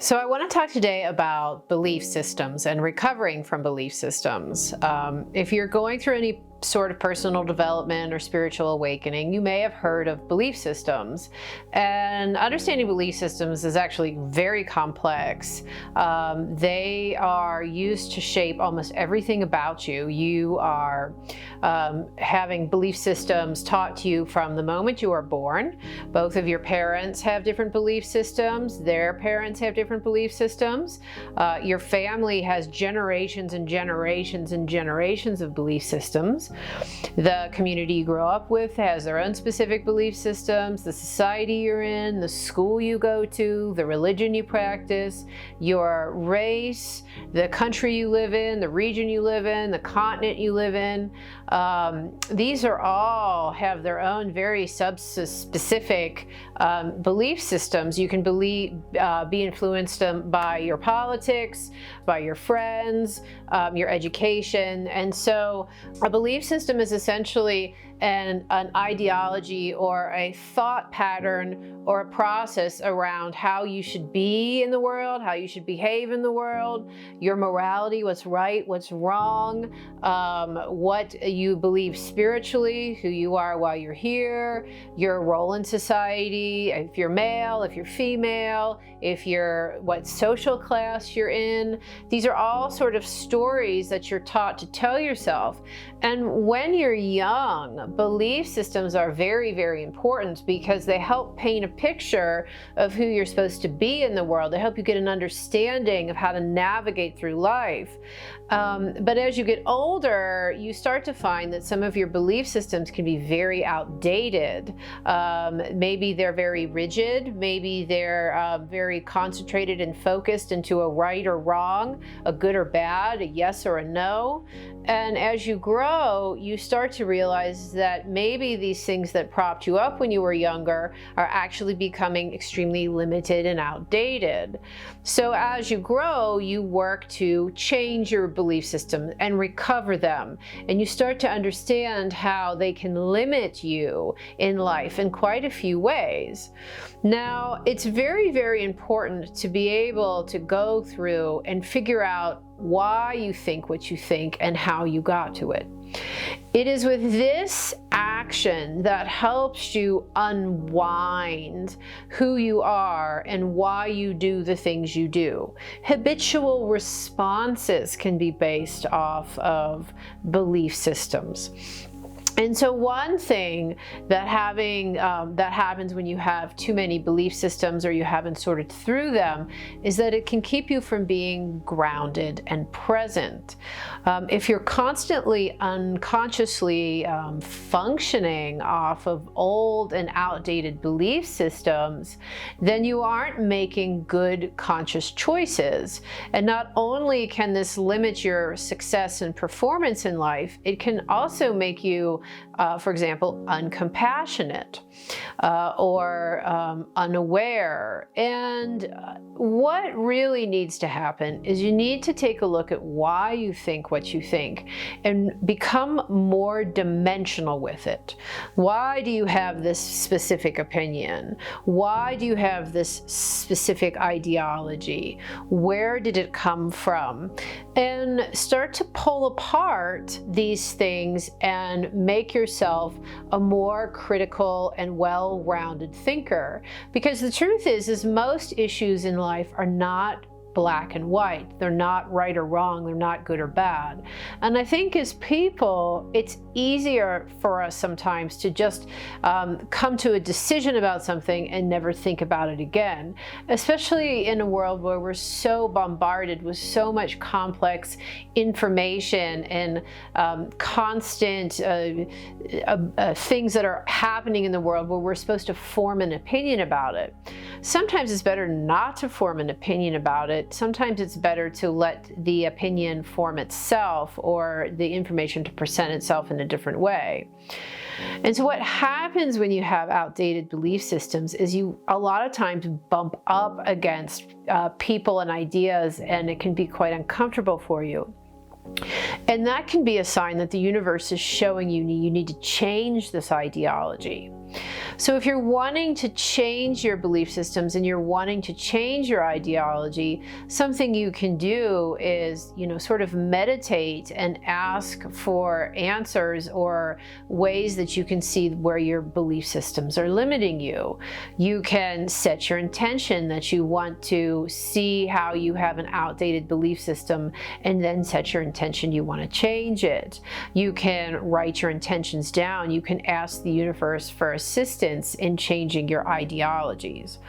So I want to talk today about belief systems and recovering from belief systems. If you're going through any sort of personal development or spiritual awakening, you may have heard of belief systems. And understanding belief systems is actually very complex. They are used to shape almost everything about you. You are having belief systems taught to you from the moment you are born. Both of your parents have different belief systems. Their parents have different belief systems. Your family has generations and generations and generations of belief systems. The community you grow up with has their own specific belief systems. The society you're in, the school you go to, the religion you practice, your race, the country you live in, the region you live in, the continent you live in. These are all have their own very specific belief systems. You can be influenced by your politics, by your friends, your education. And so a belief system is essentially an ideology or a thought pattern or a process around how you should be in the world, how you should behave in the world, your morality, what's right, what's wrong, what you believe spiritually, who you are while you're here, your role in society, if you're male, if you're female, what social class you're in. These are all sort of stories that you're taught to tell yourself. And when you're young, belief systems are very, very important because they help paint a picture of who you're supposed to be in the world. They help you get an understanding of how to navigate through life. But as you get older, you start to find that some of your belief systems can be very outdated. Maybe they're very rigid. Maybe they're very concentrated and focused into a right or wrong, a good or bad, a yes or a no. And as you grow, you start to realize that maybe these things that propped you up when you were younger are actually becoming extremely limited and outdated. So as you grow, you work to change your belief system and recover them. And you start to understand how they can limit you in life in quite a few ways. Now, it's very, very important to be able to go through and figure out why you think what you think and how you got to it. It is with this action that helps you unwind who you are and why you do the things you do. Habitual responses can be based off of belief systems. And so one thing that happens when you have too many belief systems or you haven't sorted through them is that it can keep you from being grounded and present. If you're constantly unconsciously functioning off of old and outdated belief systems, then you aren't making good conscious choices. And not only can this limit your success and performance in life, it can also make you for example, uncompassionate or unaware. And what really needs to happen is you need to take a look at why you think what you think and become more dimensional with it. Why do you have this specific opinion? Why do you have this specific ideology? Where did it come from? And start to pull apart these things and make yourself a more critical and well-rounded thinker. Because the truth is most issues in life are not black and white. They're not right or wrong. They're not good or bad. And I think as people, it's easier for us sometimes to just come to a decision about something and never think about it again, especially in a world where we're so bombarded with so much complex information and constant things that are happening in the world where we're supposed to form an opinion about it. Sometimes it's better not to form an opinion about it. Sometimes it's better to let the opinion form itself or the information to present itself in a different way. And so what happens when you have outdated belief systems is you a lot of times bump up against people and ideas, and it can be quite uncomfortable for you. And that can be a sign that the universe is showing you need to change this ideology. So if you're wanting to change your belief systems and you're wanting to change your ideology, something you can do is, sort of meditate and ask for answers or ways that you can see where your belief systems are limiting you. You can set your intention that you want to see how you have an outdated belief system, and then set your intention you want to change it. You can write your intentions down. You can ask the universe for assistance in changing your ideologies.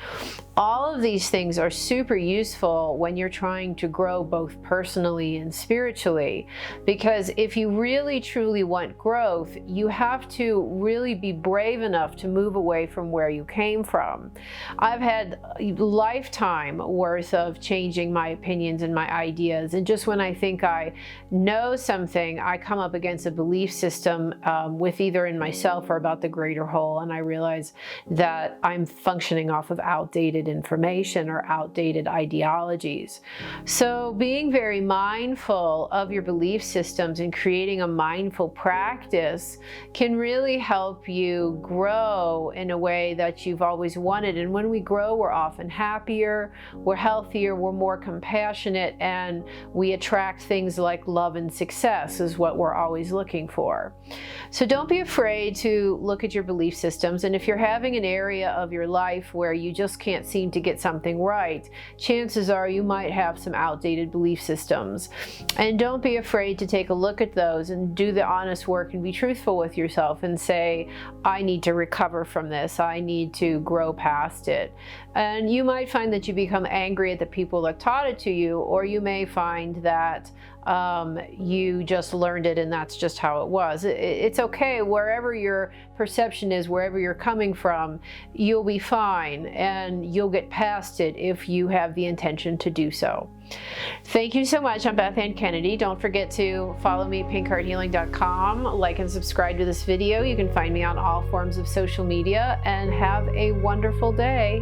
All of these things are super useful when you're trying to grow both personally and spiritually, because if you really truly want growth, you have to really be brave enough to move away from where you came from. I've had a lifetime worth of changing my opinions and my ideas, and just when I think I know something, I come up against a belief system with either in myself or about the greater whole, and I realize that I'm functioning off of outdated information or outdated ideologies. So being very mindful of your belief systems and creating a mindful practice can really help you grow in a way that you've always wanted. And when we grow, we're often happier, we're healthier, we're more compassionate, and we attract things like love and success is what we're always looking for. So don't be afraid to look at your belief systems. And if you're having an area of your life where you just can't seem to get something right, chances are you might have some outdated belief systems. And don't be afraid to take a look at those and do the honest work and be truthful with yourself and say, I need to recover from this. I need to grow past it. And you might find that you become angry at the people that taught it to you, or you may find that you just learned it and that's just how it was. It's okay. Wherever your perception is, wherever you're coming from, you'll be fine and you'll get past it if you have the intention to do so. Thank you so much. I'm Beth Ann Kennedy. Don't forget to follow me at pinkhearthealing.com, like and subscribe to this video. You can find me on all forms of social media, and have a wonderful day.